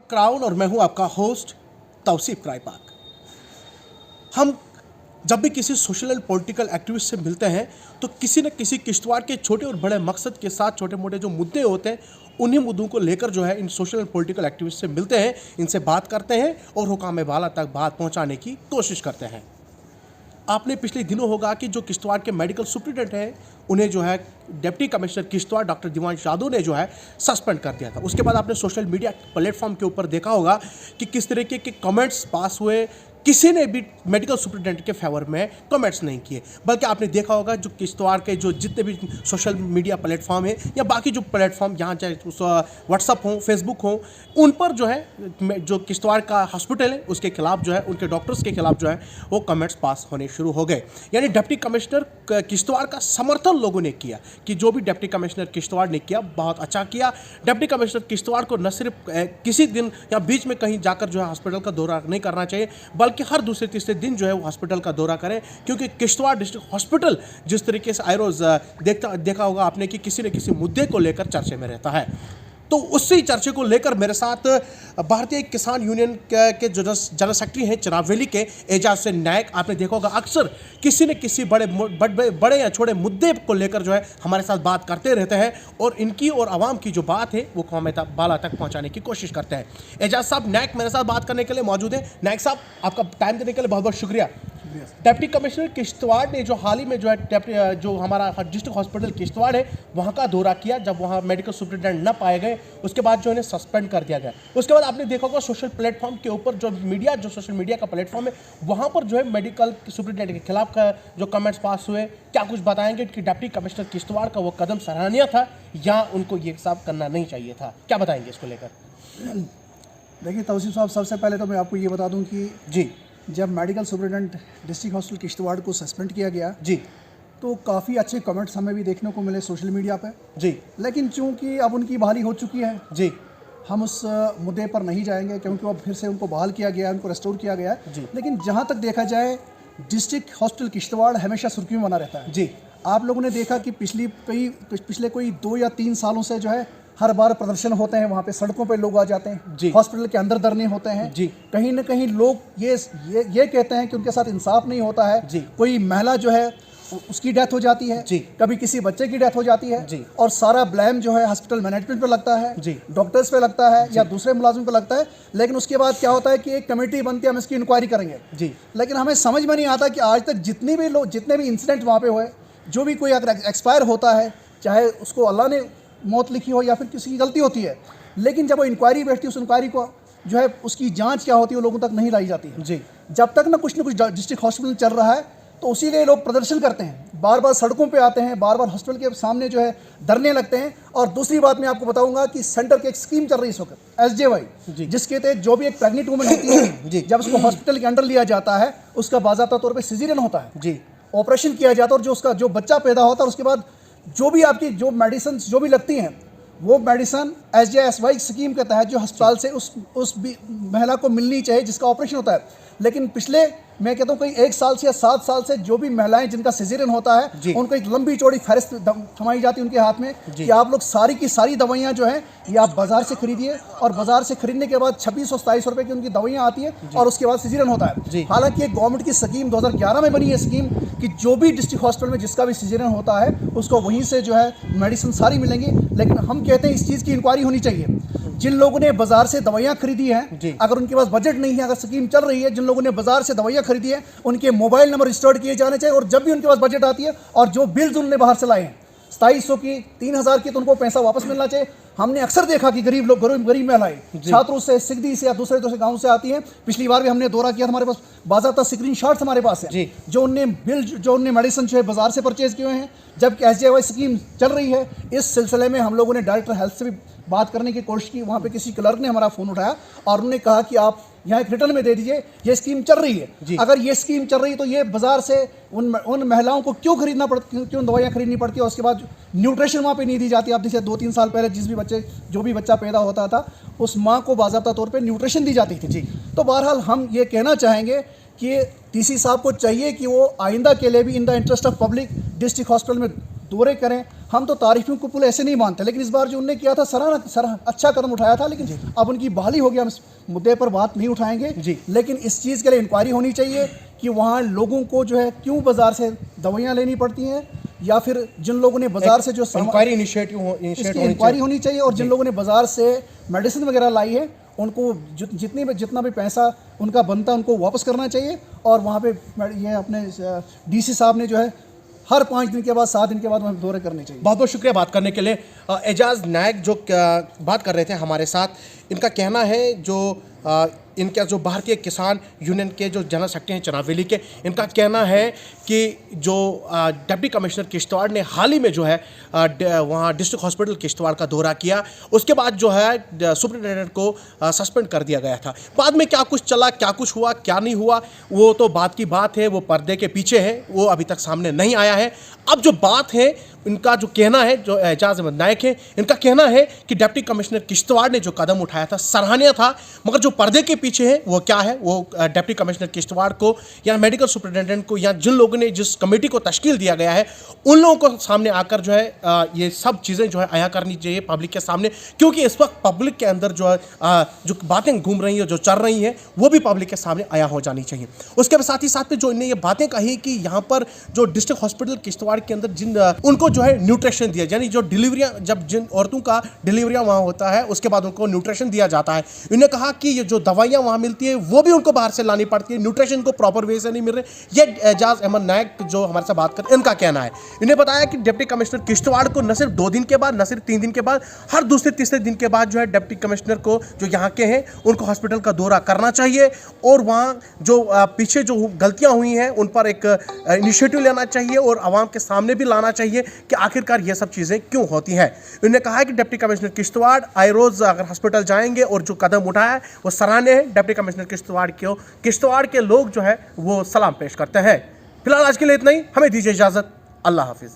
Crown और मैं हूं आपका होस्ट तौसीफ क्राइपाक। हम जब भी किसी सोशल एंड पॉलिटिकल एक्टिविस्ट से मिलते हैं तो किसी न किसी किश्तवाड़ के छोटे और बड़े मकसद के साथ छोटे मोटे जो मुद्दे होते हैं उन्हीं मुद्दों को लेकर जो है इन सोशल एंड पॉलिटिकल एक्टिविस्ट से मिलते हैं, इनसे बात करते हैं और हुकाम बाला तक बात पहुंचाने की कोशिश करते हैं। आपने पिछले दिनों होगा कि जो किश्तवाड़ के मेडिकल सुप्रिटेंडेंट हैं उन्हें जो है deputy commissioner Kishtwar doctor Divansh Yadav ने जो है सस्पेंड कर दिया था। उसके बाद आपने सोशल मीडिया प्लेटफॉर्म के ऊपर देखा होगा कि किस तरीके के कमेंट्स पास हुए। किसी ने भी मेडिकल सुप्रिटेंडेंट के फेवर में कमेंट्स नहीं किए, बल्कि आपने देखा होगा जो किश्तवाड़ के जो जितने भी सोशल मीडिया प्लेटफॉर्म है या बाकी जो प्लेटफॉर्म यहाँ चाहे व्हाट्सअप हो, फेसबुक हो, उन पर जो है जो किश्तवाड़ का हॉस्पिटल है उसके खिलाफ जो है उनके डॉक्टर्स के खिलाफ जो है वो कमेंट्स पास होने शुरू हो गए। यानी डिप्टी कमिश्नर किश्तवाड़ का समर्थन लोगों ने किया कि जो भी डिप्टी कमिश्नर किश्तवाड़ ने किया बहुत अच्छा किया। डिप्टी कमिश्नर किश्तवाड़ को न सिर्फ किसी दिन या बीच में कहीं जाकर जो है हॉस्पिटल का दौरा नहीं करना चाहिए, बल्कि हर दूसरे तीसरे दिन जो है वो हॉस्पिटल का दौरा करें, क्योंकि किश्तवाड़ डिस्ट्रिक्ट हॉस्पिटल जिस तरीके से आए रोज देखा होगा आपने कि किसी न किसी मुद्दे को लेकर चर्चे में रहता है। तो उसी चर्चे को लेकर मेरे साथ भारतीय किसान यूनियन के जो जनरल सेक्रेटरी हैं चनावेली के एजाज से नायक, आपने देखा होगा अक्सर किसी न किसी बड़े या छोटे मुद्दे को लेकर जो है हमारे साथ बात करते रहते हैं और इनकी और आवाम की जो बात है वो कौम बाला तक पहुंचाने की कोशिश करते हैं। एजाज साहब नायक मेरे साथ बात करने के लिए मौजूद हैं। नायक साहब, आपका टाइम देने के लिए बहुत बहुत शुक्रिया। डिप्टी कमिश्नर किश्तवाड़ ने जो हाल ही में जो है जो हमारा डिस्ट्रिक्ट हॉस्पिटल किश्तवाड़ है वहाँ का दौरा किया, जब वहाँ मेडिकल सुप्रिटेंडेंट न पाए गए उसके बाद जो इन्हें सस्पेंड कर दिया गया। उसके बाद आपने देखा होगा सोशल प्लेटफॉर्म के ऊपर जो सोशल मीडिया का प्लेटफॉर्म है वहाँ पर जो है मेडिकल सुप्रिटेंडेंट के खिलाफ का जो कमेंट्स पास हुए, क्या कुछ बताएंगे कि डिप्टी कमिश्नर किश्तवाड़ का वो कदम सराहनीय था या उनको ये सब करना नहीं चाहिए था, क्या बताएंगे इसको लेकर? देखिए तौसीफ साहब, सबसे पहले तो मैं आपको ये बता दूं कि जी, जब medical superintendent district hospital Kishtwar को सस्पेंड किया गया जी, तो काफ़ी अच्छे कमेंट्स हमें भी देखने को मिले सोशल मीडिया पे। जी, लेकिन चूंकि अब उनकी बहाली हो चुकी है, जी, हम उस मुद्दे पर नहीं जाएंगे क्योंकि अब फिर से उनको बहाल किया गया है, उनको रेस्टोर किया गया है। जी। लेकिन जहाँ तक देखा जाए डिस्ट्रिक्ट हॉस्पिटल किश्तवाड़ हमेशा सुर्खियों में बना रहता है। जी, आप लोगों ने देखा कि पिछले कोई 2 या 3 सालों से जो है हर बार प्रदर्शन होते हैं, वहाँ पे सड़कों पे लोग आ जाते हैं, हॉस्पिटल के अंदर धरने होते हैं। जी। कहीं न कहीं लोग ये कहते हैं कि उनके साथ इंसाफ नहीं होता है। जी। कोई महिला जो है उसकी डेथ हो जाती है, जी। कभी किसी बच्चे की डेथ हो जाती है, जी। और सारा ब्लेम जो है हॉस्पिटल मैनेजमेंट पे लगता है, जी। डॉक्टर्स पे लगता है या दूसरे मुलाजिम पे लगता है। लेकिन उसके बाद क्या होता है कि एक कमेटी बनती है, हम इसकी इंक्वायरी करेंगे। जी। लेकिन हमें समझ में नहीं आता कि आज तक जितने भी इंसिडेंट वहाँ पे हुए, जो भी कोई अगर एक्सपायर होता है, चाहे उसको अल्लाह ने मौत लिखी हो या फिर किसी की गलती होती है, लेकिन जब वो इंक्वायरी बैठती है उस इंक्वायरी को जो है उसकी जांच क्या होती है वो लोगों तक नहीं लाई जाती है। जी। जब तक ना कुछ डिस्ट्रिक्ट हॉस्पिटल चल रहा है तो उसी लिए लोग प्रदर्शन करते हैं, बार बार सड़कों पे आते हैं, बार बार हॉस्पिटल के सामने जो है धरने लगते हैं। और दूसरी बात मैं आपको बताऊंगा कि सेंटर की एक स्कीम चल रही है इस वक्त SJY, जिसके तहत जो भी एक प्रेग्नेंट वुमन होती है जब उसको हॉस्पिटल के अंडर लिया जाता है उसका बाज़ाब्ता तौर पर सिजेरियन होता है, जी, ऑपरेशन किया जाता है, और जो उसका जो बच्चा पैदा होता है उसके बाद जो भी आपकी जो मेडिसिन जो भी लगती हैं वो मेडिसिन SJSY स्कीम के तहत जो अस्पताल से उस महिला को मिलनी चाहिए जिसका ऑपरेशन होता है। लेकिन पिछले मैं कहता हूँ कई 1 साल से या 7 साल से जो भी महिलाएं जिनका सिजेरियन होता है उनको एक लंबी चौड़ी फहरिस्त थमाई जाती है उनके हाथ में कि आप लोग सारी की सारी दवाइयाँ जो हैं ये आप बाजार से खरीदिए, और बाजार से खरीदने के बाद 2600-2700 रुपये की उनकी दवाइयाँ आती है और उसके बाद सिजेरियन होता है। हालांकि एक गवर्नमेंट की स्कीम 2011 में बनी है स्कीम कि जो भी डिस्ट्रिक्ट हॉस्पिटल में जिसका भी सिजेरियन होता है उसको वहीं से जो है मेडिसिन सारी मिलेंगी। लेकिन हम कहते हैं इस चीज़ की इंक्वायरी होनी चाहिए। जिन लोगों ने बाजार से दवाइयाँ खरीदी हैं, अगर उनके पास बजट नहीं है, अगर स्कीम चल रही है, जिन लोगों ने बाजार से दवाइयाँ खरीदी है उनके मोबाइल नंबर रजिस्टर्ड किए जाने चाहिए, और जब भी उनके पास बजट आती है और जो बिल्स उन्होंने बाहर से लाए हैं 2700 की 3000 की, तो उनको पैसा वापस मिलना चाहिए। हमने अक्सर देखा कि गरीब लोग गरीब महिलाएं छात्रों से, सिगदी से या दूसरे गाँव से आती हैं। पिछली बार भी हमने दौरा किया, हमारे पास बाज़ाब्ता स्क्रीनशॉट्स हमारे पास है जो उनने मेडिसिन जो है बाजार से परचेज किए हैं, जबकि SJY स्कीम चल रही है। इस सिलसिले में हम लोगों ने डायरेक्टर हेल्थ से भी बात करने की कोशिश की। वहाँ पे किसी क्लर्क ने हमारा फ़ोन उठाया और उन्होंने कहा कि आप यहाँ एक रिटर्न में दे दीजिए, ये स्कीम चल रही है। अगर ये स्कीम चल रही है तो ये बाजार से उन महिलाओं को क्यों क्यों दवाइयाँ खरीदनी पड़ती है? उसके बाद न्यूट्रिशन वहाँ पे नहीं दी जाती। आप जैसे 2-3 साल पहले जो भी बच्चा पैदा होता था उस माँ को बाज़ाब्ता तौर पर न्यूट्रिशन दी जाती थी। तो बहरहाल हम ये कहना चाहेंगे कि TC साहब को चाहिए कि वो आइंदा के लिए भी in the interest of public district hospital में दौरे करें। हम तो तारीफों को पुल ऐसे नहीं मानते, लेकिन इस बार जो उन्होंने किया था सराहना अच्छा कदम उठाया था, लेकिन अब उनकी बहाली हो गया, हम इस मुद्दे पर बात नहीं उठाएंगे जी। लेकिन इस चीज़ के लिए इंक्वायरी होनी चाहिए कि वहाँ लोगों को जो है क्यों बाज़ार से दवाइयाँ लेनी पड़ती हैं, या फिर जिन लोगों ने बाज़ार से जो इंक्वायरी इनिशिएट इंक्वायरी होनी चाहिए, और जिन लोगों ने बाज़ार से मेडिसिन वगैरह लाई है उनको जितना भी पैसा उनका बनता है उनको वापस करना चाहिए। और वहाँ पे ये अपने डीसी साहब ने जो है हर 5 दिन के बाद 7 दिन के बाद वहाँ दौरे करने चाहिए। बहुत बहुत शुक्रिया बात करने के लिए। एजाज नायक जो बात कर रहे थे हमारे साथ, इनका कहना है जो इनका जो भारतीय किसान यूनियन के जो जनरल सेक्रेटरी हैं चनावेली के, इनका कहना है कि जो डिप्टी कमिश्नर किश्तवाड़ ने हाल ही में जो है वहाँ डिस्ट्रिक्ट हॉस्पिटल किश्तवाड़ का दौरा किया, उसके बाद जो है सुपरिटेंडेंट को सस्पेंड कर दिया गया था। बाद में क्या कुछ चला, क्या कुछ हुआ, क्या नहीं हुआ, वो तो बात की बात है, वो पर्दे के पीछे है, वो अभी तक सामने नहीं आया है। अब जो बात है, इनका जो कहना है, जो एजाज अहमद नायक है, इनका कहना है कि डिप्टी कमिश्नर किश्तवाड़ ने जो कदम उठाया था सराहनीय था, मगर जो पर्दे के पीछे है वो क्या है, वो डिप्टी कमिश्नर किश्तवाड़ को या मेडिकल सुपरिटेंडेंट को या जिन लोगों ने जिस कमेटी को तश्कील दिया गया है उन लोगों को सामने आकर जो है ये सब चीज़ें जो है आया करनी चाहिए पब्लिक के सामने, क्योंकि इस वक्त पब्लिक के अंदर जो है जो बातें घूम रही हैं, जो चल रही हैं, वो भी पब्लिक के सामने आया हो जानी चाहिए। उसके साथ ही साथ में जो इन्हें ये बातें कही कि यहाँ पर जो डिस्ट्रिक्ट हॉस्पिटल किश्तवाड़ के अंदर जिन उनको जो है न्यूट्रिशन दिया, यानी जो डिलीवरियाँ, जब जिन औरतों का डिलीवरियाँ वहाँ होता है उसके बाद उनको न्यूट्रिशन दिया जाता है। इन्होंने कहा कि ये जो दवाइयाँ वहाँ मिलती है वो भी उनको बाहर से लानी पड़ती है, न्यूट्रिशन को प्रॉपर वे से नहीं मिल रहे। ये एजाज अहमद नायक जो हमारे साथ बात कर, इनका कहना है। इन्हें बताया कि डिप्टी कमिश्नर किश्तवाड़ को न सिर्फ 2 दिन के बाद, न सिर्फ 3 दिन के बाद, हर दूसरे तीसरे दिन के बाद जो है डिप्टी कमिश्नर को जो यहाँ के हैं उनको हॉस्पिटल का दौरा करना चाहिए और वहाँ जो पीछे जो गलतियाँ हुई हैं उन पर एक इनिशिएटिव लेना चाहिए और आवाम के सामने भी लाना चाहिए कि आखिरकार ये सब चीज़ें क्यों होती हैं। इन्होंने कहा है कि डिप्टी कमिश्नर किश्तवाड़ आए रोज़ अगर हॉस्पिटल जाएंगे और जो कदम उठाया है वो सराहनीय है। डिप्टी कमिश्नर किश्तवाड़ के लोग जो है वो सलाम पेश करते हैं। फिलहाल आज के लिए इतना ही, हमें दीजिए इजाज़त। अल्लाह हाफिज़।